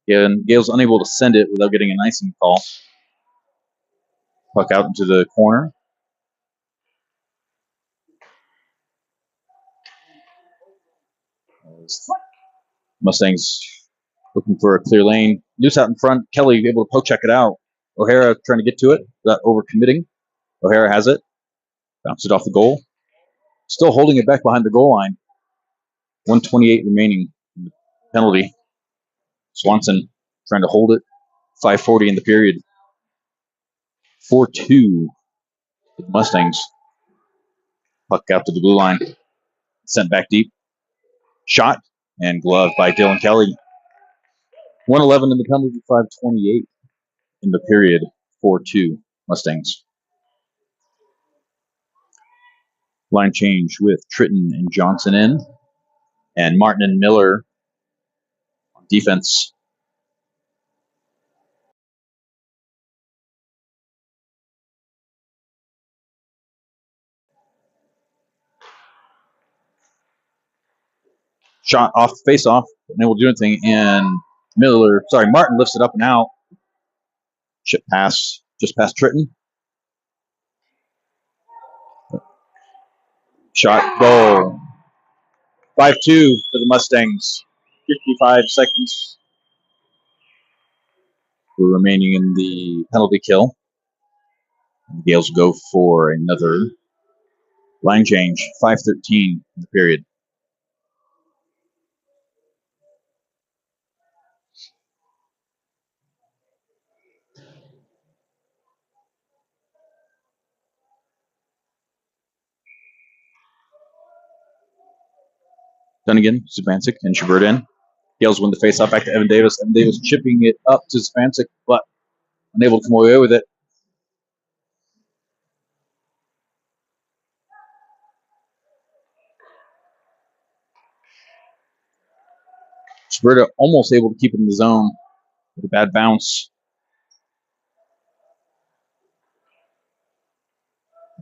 And Gales unable to send it without getting an icing call. Puck out into the corner. Mustangs looking for a clear lane. Loose out in front. Kelly able to poke check it out. O'Hara trying to get to it without overcommitting. O'Hara has it. Bounces it off the goal. Still holding it back behind the goal line. 1:28 remaining in the penalty. Swanson trying to hold it. 5:40 in the period. 4-2 for the Mustangs. Puck out to the blue line. Sent back deep. Shot and gloved by Dylan Kelly. 1:11 in the penalty. 5:28 in the period. 4-2 Mustangs. Line change with Tritton and Johnson in, and Martin and Miller on defense. Shot off, face off, unable to do anything, and Martin lifts it up and out. Chip pass, just past Tritton. Shot, goal. 5-2 for the Mustangs. 55 seconds remaining in the penalty kill. The Gales go for another line change. 5:13 in the period. Dunnigan, Zubancic, and Schubert in. Gales win the face-off back to Evan Davis. Evan Davis chipping it up to Zubancic, but unable to come away with it. Schubert almost able to keep it in the zone with a bad bounce.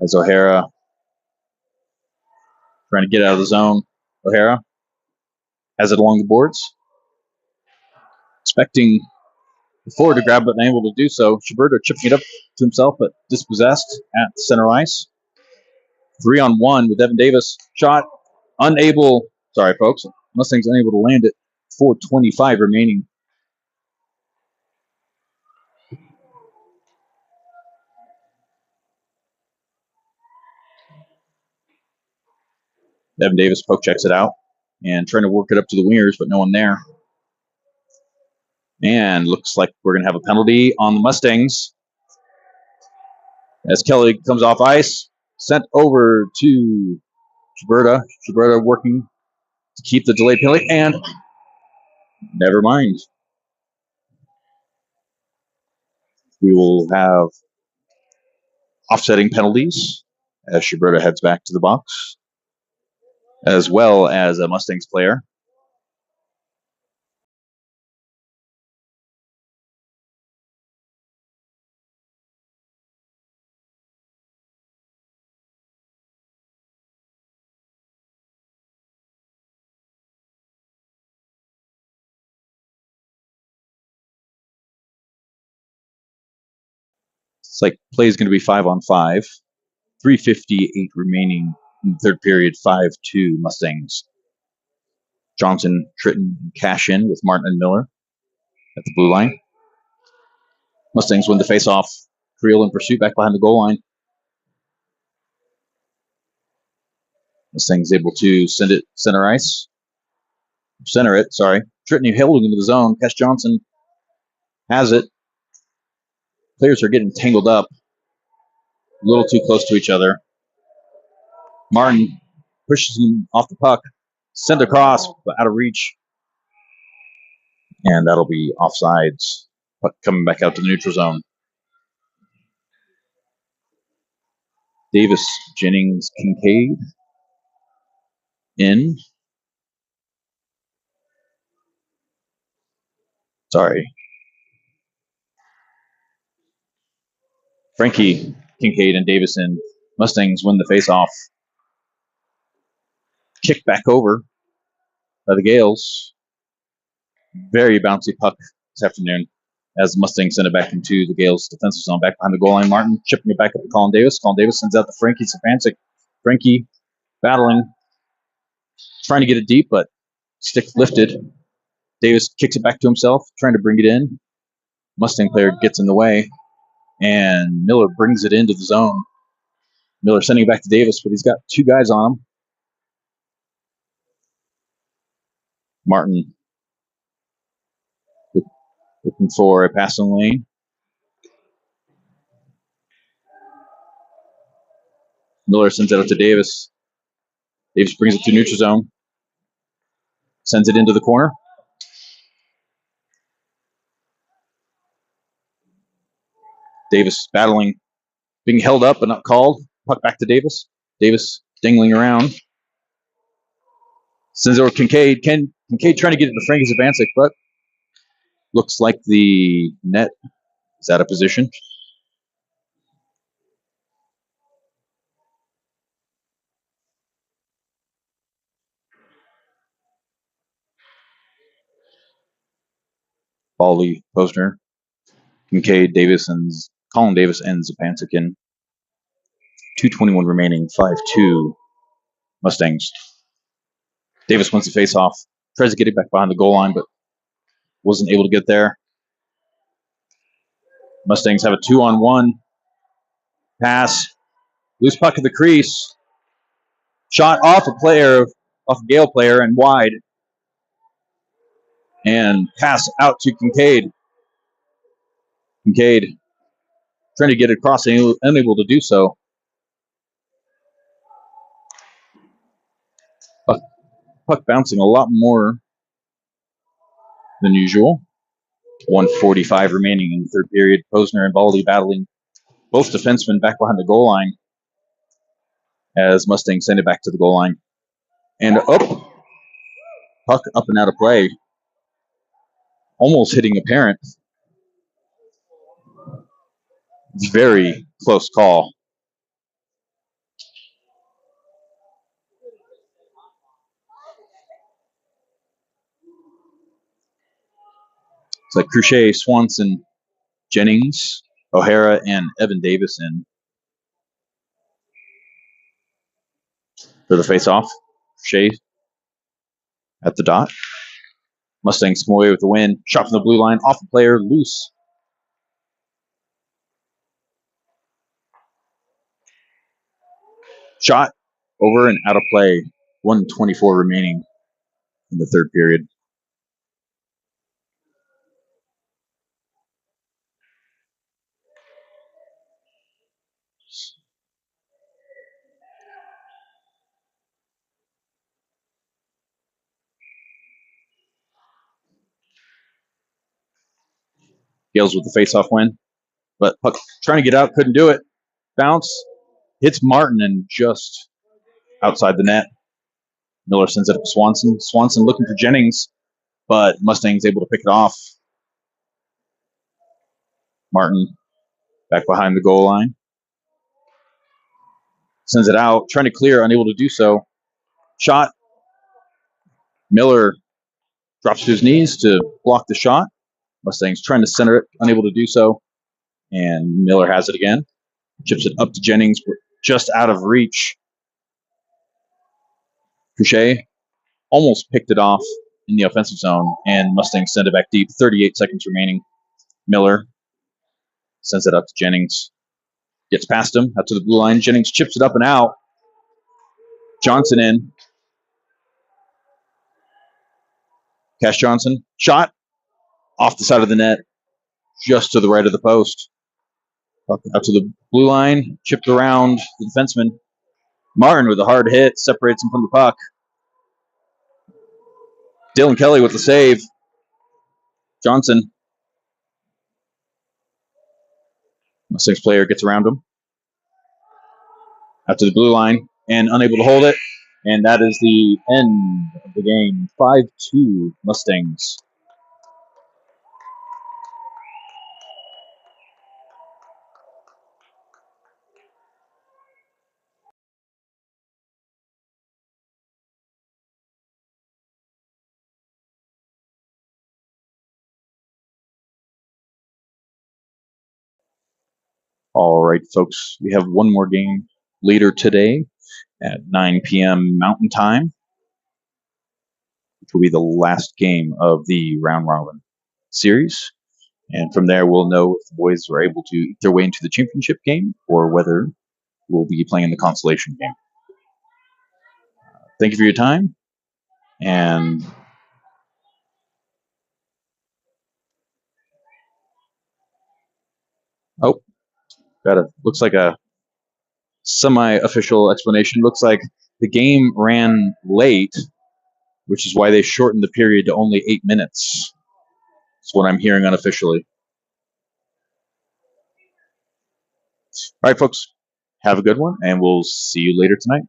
As O'Hara trying to get out of the zone. O'Hara has it along the boards. Expecting the forward to grab, but unable to do so. Schiberto chipping it up to himself, but dispossessed at center ice. 3-on-1 with Evan Davis. Shot unable. Sorry, folks. Mustangs unable to land it. 4:25 remaining. Evan Davis poke checks it out and trying to work it up to the wingers, but no one there. And looks like we're going to have a penalty on the Mustangs. As Kelly comes off ice, sent over to Schiberto. Schiberto working to keep the delayed penalty, and never mind. We will have offsetting penalties as Schiberto heads back to the box, as well as a Mustangs player. It's like play is going to be 5-on-5. 3:58 remaining in the third period. 5-2 Mustangs. Johnson, Tritton, and cash in with Martin and Miller at the blue line. Mustangs win the face-off. Creel in pursuit back behind the goal line. Mustangs able to send it center ice. Center it, sorry. Tritton holding into the zone. Cash Johnson has it. Players are getting tangled up. A little too close to each other. Martin pushes him off the puck. Sent across, but out of reach. And that'll be offsides. Puck coming back out to the neutral zone. Davis, Jennings, Kincaid in. Sorry. Frankie, Kincaid, and Davis in. Mustangs win the face-off. Kicked back over by the Gales. Very bouncy puck this afternoon as the Mustangs send it back into the Gales' defensive zone, back behind the goal line. Martin chipping it back up to Colin Davis. Colin Davis sends out to Frankie Stefancic. Frankie battling, trying to get it deep, but stick lifted. Davis kicks it back to himself, trying to bring it in. Mustang player gets in the way, and Miller brings it into the zone. Miller sending it back to Davis, but he's got two guys on him. Martin looking for a passing lane. Miller sends it out to Davis. Davis brings it to neutral zone. Sends it into the corner. Davis battling, being held up but not called. Puck back to Davis. Davis dingling around. Sends it over Kincaid. Kincaid trying to get it to Frankie's advance, but looks like the net is out of position. Bally, Posner, Kincaid, Colin Davis, and Zapansikin. 2:21 remaining, 5-2 Mustangs. Davis wins the face-off. Tries to get it back behind the goal line, but wasn't able to get there. Mustangs have a 2-on-1 pass. Loose puck at the crease. Shot off a Gale player and wide. And pass out to Kincaid. Kincaid trying to get it across, unable to do so. Puck bouncing a lot more than usual. 1:45 remaining in the third period. Posner and Baldy battling both defensemen back behind the goal line as Mustangs send it back to the goal line. And up. Puck up and out of play. Almost hitting a parent. Very close call. It's like Cruchet, Swanson, Jennings, O'Hara, and Evan Davison for the face-off. Cruchet at the dot. Mustangs come away with the win. Shot from the blue line, off the player, loose. Shot over and out of play. 1:24 remaining in the third period. Gales with the face-off win. But puck trying to get out, couldn't do it. Bounce, hits Martin and just outside the net. Miller sends it up to Swanson. Swanson looking for Jennings, but Mustang's able to pick it off. Martin back behind the goal line. Sends it out, trying to clear, unable to do so. Shot. Miller drops to his knees to block the shot. Mustangs trying to center it, unable to do so. And Miller has it again. Chips it up to Jennings, just out of reach. Couchet almost picked it off in the offensive zone, and Mustangs send it back deep. 38 seconds remaining. Miller sends it up to Jennings. Gets past him, out to the blue line. Jennings chips it up and out. Johnson in. Cash Johnson. Shot. Off the side of the net. Just to the right of the post. Out to the blue line. Chipped around the defenseman. Martin with a hard hit. Separates him from the puck. Dylan Kelly with the save. Johnson. Mustangs player gets around him. Out to the blue line. And unable to hold it. And that is the end of the game. 5-2 Mustangs. All right, folks. We have one more game later today at 9 p.m. Mountain Time, which will be the last game of the round robin series. And from there, we'll know if the boys are able to eat their way into the championship game or whether we'll be playing the consolation game. Thank you for your time. And looks like a semi-official explanation. Looks like the game ran late, which is why they shortened the period to only 8 minutes. That's what I'm hearing unofficially. All right, folks, have a good one, and we'll see you later tonight.